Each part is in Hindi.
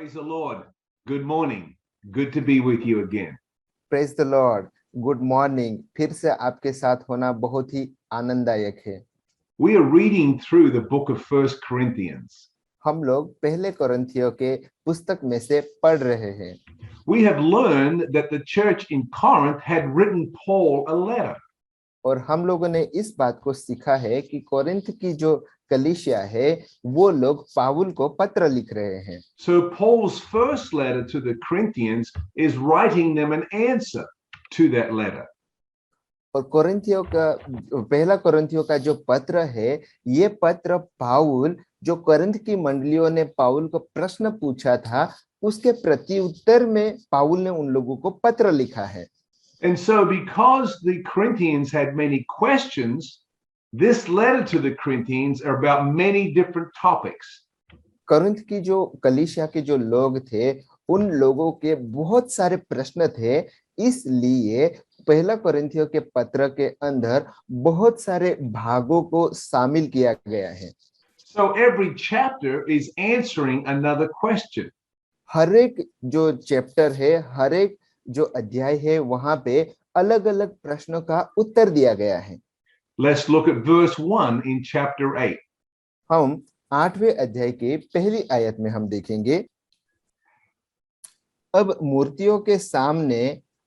Praise the Lord. Good morning. Good to be with you again. Praise the Lord. Good morning. फिर से आपके साथ होना बहुत ही आनंददायक है। We are reading through the book of 1 Corinthians. हम लोग पहले कोरिन्थियों के पुस्तक में से पढ़ रहे हैं। We have learned that the church in Corinth had written Paul a letter. और हम लोगों ने इस बात को सीखा है कि कोरिन्थ की जो कलीसिया है वो लोग पाउल को पत्र लिख रहे हैं। So Paul's first letter to the Corinthians is writing them an answer to that letter. और कोरिन्थियों का पहला कोरिन्थियों का जो पत्र है, ये पत्र पाउल जो कोरिन्थ की मंडलियों ने पाउल को प्रश्न पूछा था, उसके प्रति उत्तर में पाउल ने उन लोगों को पत्र लिखा है। And so because the Corinthians had many questions, this letter to the Corinthians are about many different topics. Corinth की जो कलीसिया के जो लोग थे, उन लोगों के बहुत सारे प्रश्न थे, इसलिए पहला कोरिन्थियों के पत्र के अंदर बहुत सारे भागों को शामिल किया गया है। So every chapter is answering another question. हर एक जो चैप्टर है, हर एक जो अध्याय है, वहां पे अलग-अलग प्रश्नों का उत्तर दिया गया है। Let's look at verse 1 in chapter 8. हम 8वें अध्याय के पहली आयत में हम देखेंगे, अब मूर्तियों के सामने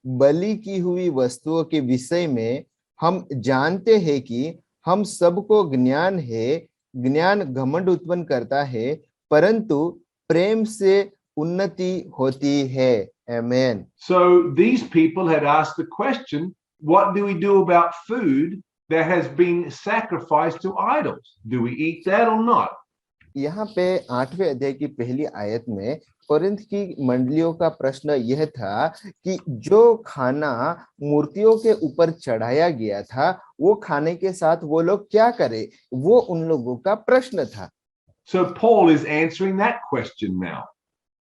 बलि की हुई वस्तुओं के विषय में हम जानते हैं कि हम सबको ज्ञान है, ज्ञान घमंड उत्पन्न करता है, परंतु प्रेम से उन्नति होती है। आमेन। So these people had asked the question, what do we do about food that has been sacrificed to idols? Do we eat that or not? यहाँ पे 8वें अध्याय की पहली आयत में कोरिन्थ की मंडलियों का प्रश्न यह था कि जो खाना मूर्तियों के ऊपर चढ़ाया गया था, वो खाने के साथ वो लोग क्या करें, वो उन लोगों का प्रश्न था। So Paul is answering that question now.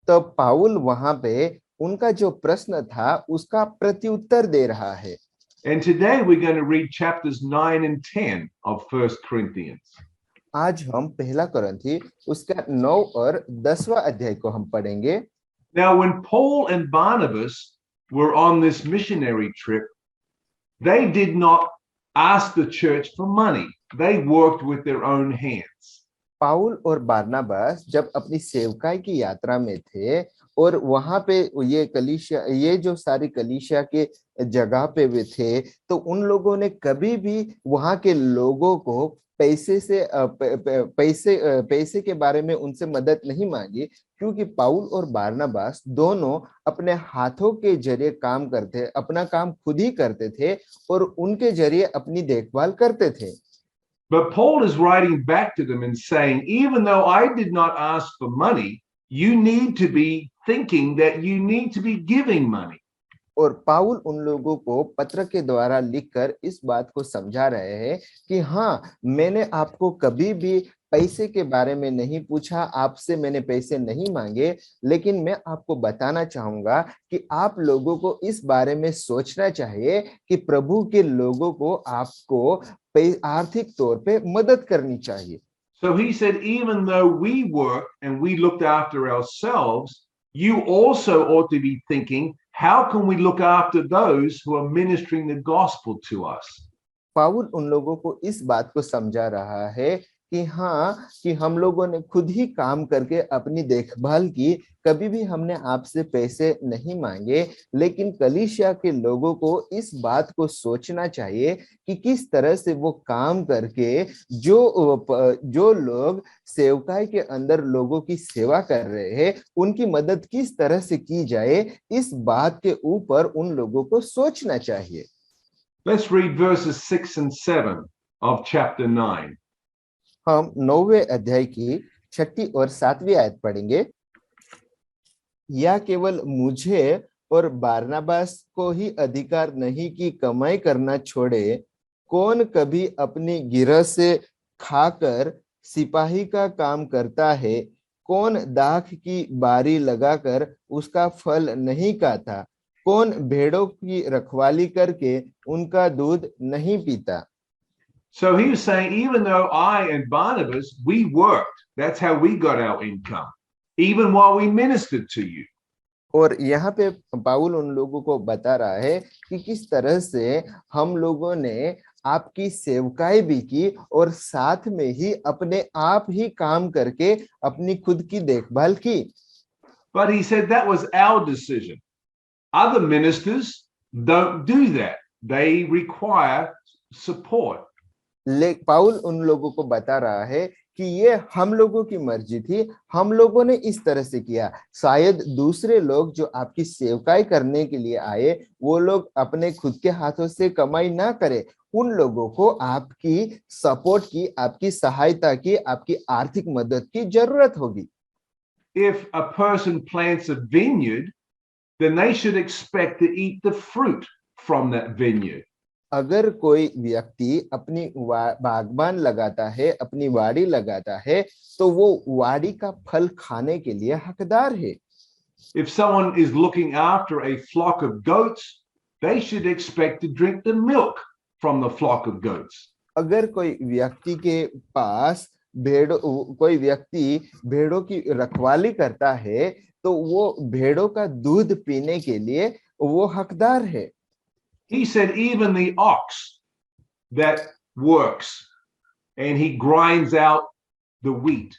तो पाउल वहां पे उनका जो प्रश्न था उसका प्रत्युत्तर दे रहा है। And today we're going to read chapters 9 and 10 of 1 Corinthians. आज हम पहला कोरिन्थी उसका 9 और 10वां अध्याय को हम पढ़ेंगे। Now when Paul and Barnabas were on this missionary trip, they did not ask the church for money. They worked with their own hands. पाउल और बारनाबास जब अपनी सेवकाई की यात्रा में थे और वहां पे ये कलीसिया, ये जो सारी कलीसिया के जगह पे वे थे, तो उन लोगों ने कभी भी वहां के लोगों को पैसे के बारे में उनसे मदद नहीं मांगी, क्योंकि पाउल और बारनाबास दोनों अपने हाथों के जरिए काम करते, अपना काम खुद ही करते थे और उनके जरिए अपनी देखभाल करते थे। But Paul is writing back to them and saying, even though I did not ask for money, you need to be thinking that you need to be giving money. और पाउल उन लोगों को पत्र के द्वारा लिखकर इस बात को समझा रहे हैं कि हाँ, मैंने आपको कभी भी पैसे के बारे में नहीं पूछा, आपसे मैंने पैसे नहीं मांगे, लेकिन मैं आपको बताना चाहूंगा कि आप लोगों को इस बारे में सोचना चाहिए कि प्रभु के लोगों को आपको आर्थिक तौर पे मदद करनी चाहिए। So he said, even though we worked and we looked after ourselves, you also ought to be thinking, how can we look after those who are ministering the gospel to us? पाउल उन लोगों को इस बात को समझा रहा है कि हाँ, कि हम लोगों ने खुद ही काम करके अपनी देखभाल की, कभी भी हमने आपसे पैसे नहीं मांगे, लेकिन कलीसिया के लोगों को इस बात को सोचना चाहिए कि किस तरह से वो काम करके जो लोग सेवकाई के अंदर लोगों की सेवा कर रहे हैं, उनकी मदद किस तरह से की जाए, इस बात के ऊपर उन लोगों को सोचना चाहिए। Let's read verses 6 and 7 of chapter 9. हम 9वें अध्याय की 6 और 7वीं आयत पढ़ेंगे। या केवल मुझे और बारनाबास को ही अधिकार नहीं कि कमाई करना छोड़े, कौन कभी अपनी गिरह से खाकर सिपाही का काम करता है, कौन दाख की बारी लगाकर उसका फल नहीं खाता, कौन भेड़ों की रखवाली करके उनका दूध नहीं पीता। So he was saying, even though I and Barnabas, we worked, that's how we got our income. even while we ministered to you. और यहाँ पे पाउल उन लोगों को बता रहा है कि किस तरह से हम लोगों ने आपकी सेवकाई भी की और साथ में ही अपने आप ही काम करके अपनी खुद की देखभाल की. But he said that was our decision. Other ministers don't do that. They require support. पाउल उन लोगों को बता रहा है कि ये हम लोगों की मर्जी थी, हम लोगों ने इस तरह से किया. शायद दूसरे लोग जो आपकी सेवकाई करने के लिए आए, वो लोग अपने खुद के हाथों से कमाई ना करें. उन लोगों को आपकी सपोर्ट की, आपकी सहायता की, आपकी आर्थिक मदद की जरूरत होगी. If a person plants a vineyard, then they should expect to eat the fruit from that vineyard. अगर कोई व्यक्ति अपनी बागबान लगाता है, अपनी वाड़ी लगाता है, तो वो वाड़ी का फल खाने के लिए हकदार है. If someone is looking after a flock of goats, they should expect to drink the milk from the flock of goats. अगर कोई व्यक्ति के पास कोई व्यक्ति भेड़ों की रखवाली करता है, तो वो भेड़ों का दूध पीने के लिए वो हकदार है. He said even the ox that works and he grinds out the wheat,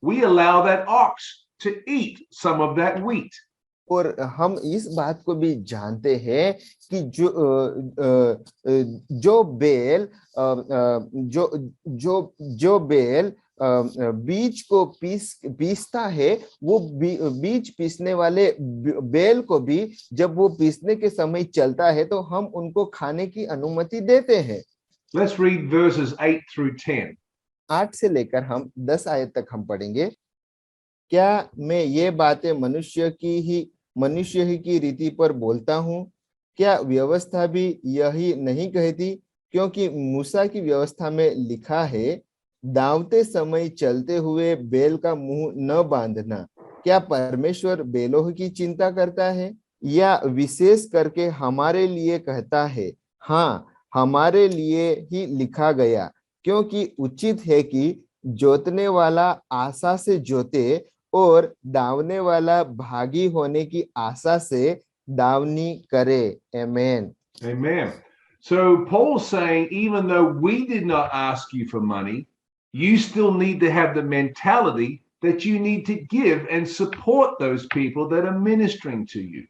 we allow that ox to eat some of that wheat. और हम इस बात को भी जानते हैं कि जो बैल बीज को पीसता है, वो बीज पीसने वाले बैल को भी जब वो पीसने के समय चलता है, तो हम उनको खाने की अनुमति देते हैं. Let's read verses 8 through 10. 8 से लेकर हम 10 आयत तक हम पढ़ेंगे. क्या मैं ये बातें मनुष्य ही की रीति पर बोलता हूँ? क्या व्यवस्था भी यही नहीं कहती? क्योंकि मूसा की व्यवस्था में लिखा है, दावते समय चलते हुए बैल का मुंह न बांधना. क्या परमेश्वर बैलों की चिंता करता है? या विशेष करके हमारे लिए कहता है? हाँ, हमारे लिए ही लिखा गया, क्योंकि उचित है कि जोतने वाला आशा से जोते और दावने वाला भागी होने की आशा से दावनी करे. Amen. Amen. So Paul's saying, even though we did not ask you for money, you still need to have the mentality that you need to give and support those people that are ministering to you.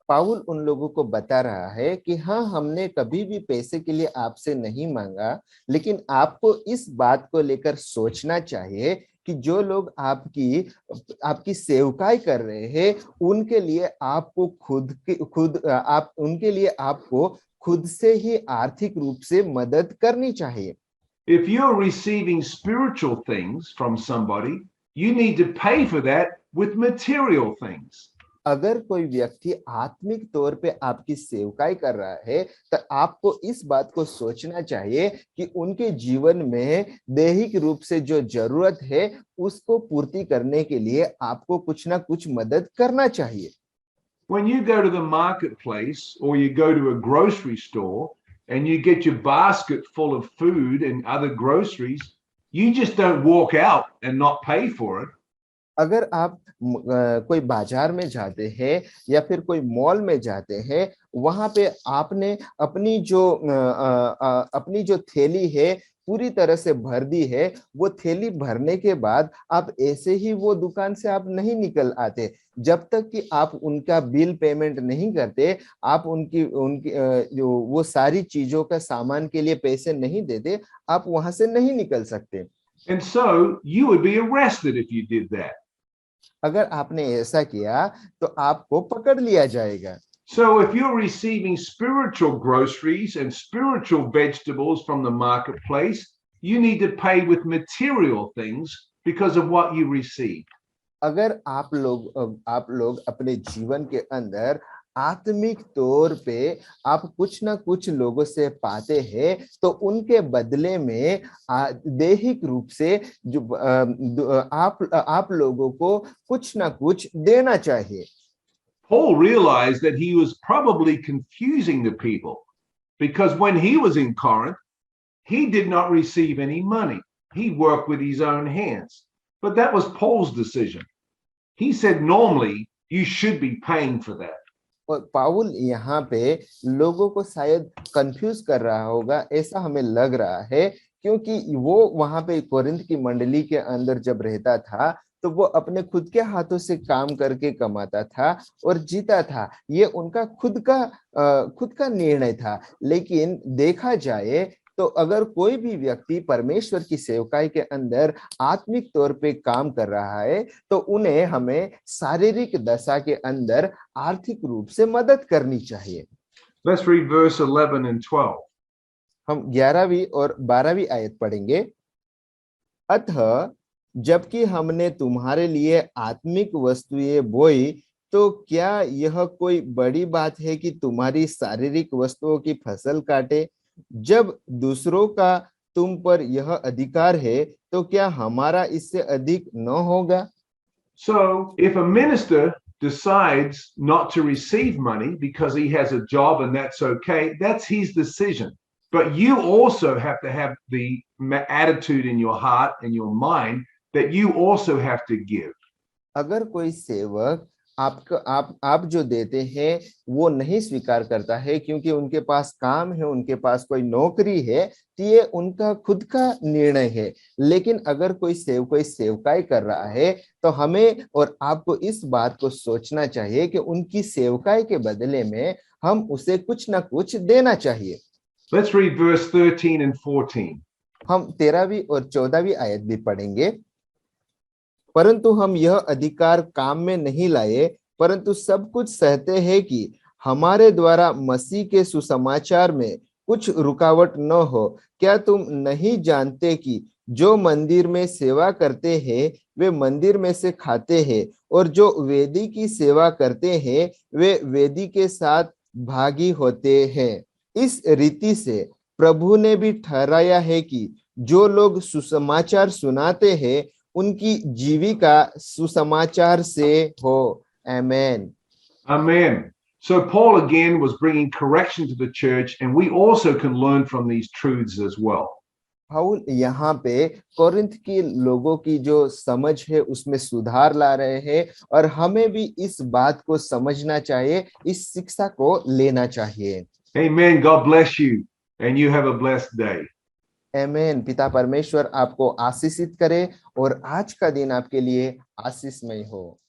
पाउल उन लोगों को बता रहा है कि हाँ, हमने कभी भी पैसे के लिए आपसे नहीं मांगा, लेकिन आपको इस बात को लेकर सोचना चाहिए कि जो लोग आपकी सेवकाई कर रहे हैं, उनके लिए आपको खुद से ही आर्थिक रूप से मदद करनी चाहिए. If you're receiving spiritual things from somebody, you need to pay for that with material things. अगर कोई व्यक्ति आत्मिक तौर पे आपकी सेवकाई कर रहा है, तो आपको इस बात को सोचना चाहिए कि उनके जीवन में दैहिक रूप से जो जरूरत है, उसको पूर्ति करने के लिए आपको कुछ ना कुछ मदद करना चाहिए. When you go to the marketplace or you go to a grocery store and you get your basket full of food and other groceries, you just don't walk out and not pay for it. अगर आप कोई बाजार में जाते हैं या फिर कोई मॉल में जाते हैं, वहां पे आपने अपनी जो थैली है पूरी तरह से भर दी है, वो थैली भरने के बाद आप ऐसे ही वो दुकान से आप नहीं निकल आते. जब तक कि आप उनका बिल पेमेंट नहीं करते, आप उनकी जो वो सारी चीजों का सामान के लिए पैसे नहीं देते, आप वहां से नहीं निकल सकते. And so you would be arrested if you did that. अगर आपने ऐसा किया तो आपको पकड़ लिया जाएगा. So if you're receiving spiritual groceries and spiritual vegetables from the marketplace, you need to pay with material things because of what you received. अगर आप लोग अपने जीवन के अंदर आत्मिक तौर पे आप कुछ ना कुछ लोगों से पाते हैं, तो उनके बदले में दैहिक रूप से जो आप लोगों को कुछ ना कुछ देना चाहिए. Paul realized that he was probably confusing the people because when he was in Corinth, he did not receive any money. He worked with his own hands. But that was Paul's decision. He said normally you should be paying for that. और पाउल यहाँ पे लोगों को शायद कंफ्यूज कर रहा होगा, ऐसा हमें लग रहा है, क्योंकि वो वहां पे कोरिन्थ की मंडली के अंदर जब रहता था तो वो अपने खुद के हाथों से काम करके कमाता था और जीता था। ये उनका खुद का निर्णय था। लेकिन देखा जाए तो अगर कोई भी व्यक्ति परमेश्वर की सेवकाई के अंदर आत्मिक तौर पे काम कर रहा है तो उन्हें हमें शारीरिक दशा के अंदर आर्थिक रूप से मदद करनी चाहिए। Let's read verse 11 and 12. हम 11वीं और 12वीं आयत पढ़ेंगे। अतः जबकि हमने तुम्हारे लिए आत्मिक वस्तुएं बोई, तो क्या यह कोई बड़ी बात है कि तुम्हारी शारीरिक वस्तुओं की फसल काटे? जब दूसरों का तुम पर यह अधिकार है तो क्या हमारा इससे अधिक न होगा? So if a minister decides not to receive money because he has a job and that's okay, that's his decision. But you also have to have the attitude in your heart and your mind that you also have to give. अगर कोई सेवक आप जो देते हैं वो नहीं स्वीकार करता है क्योंकि उनके पास काम है, उनके पास कोई नौकरी है, तो ये उनका खुद का निर्णय है। लेकिन अगर कोई सेवकाई कर रहा है तो हमें और आपको इस बात को सोचना चाहिए कि उनकी सेवकाई के बदले में हम उसे कुछ ना कुछ देना चाहिए। Let's read verse 13 and 14. हम 13वीं और 14वीं आयत भी पढ़ेंगे। परंतु हम यह अधिकार काम में नहीं लाए, परंतु सब कुछ सहते हैं कि हमारे द्वारा मसीह के सुसमाचार में कुछ रुकावट न हो। क्या तुम नहीं जानते कि जो मंदिर में सेवा करते हैं वे मंदिर में से खाते हैं, और जो वेदी की सेवा करते हैं वे वेदी के साथ भागी होते हैं? इस रीति से प्रभु ने भी ठहराया है कि जो लोग सुसमाचार सुनाते हैं उनकी जीविका सुसमाचार से हो। Amen. Amen. So Paul again was bringing correction to the church, and we also can learn from these truths as well. पाउल यहाँ पे कोरिन्थ के लोगों की जो समझ है उसमें सुधार ला रहे हैं, और हमें भी इस बात को समझना चाहिए, इस शिक्षा को लेना चाहिए। Amen. God bless you, and you have a blessed day. आमीन। पिता परमेश्वर आपको आशीषित करे और आज का दिन आपके लिए आशीषमय हो।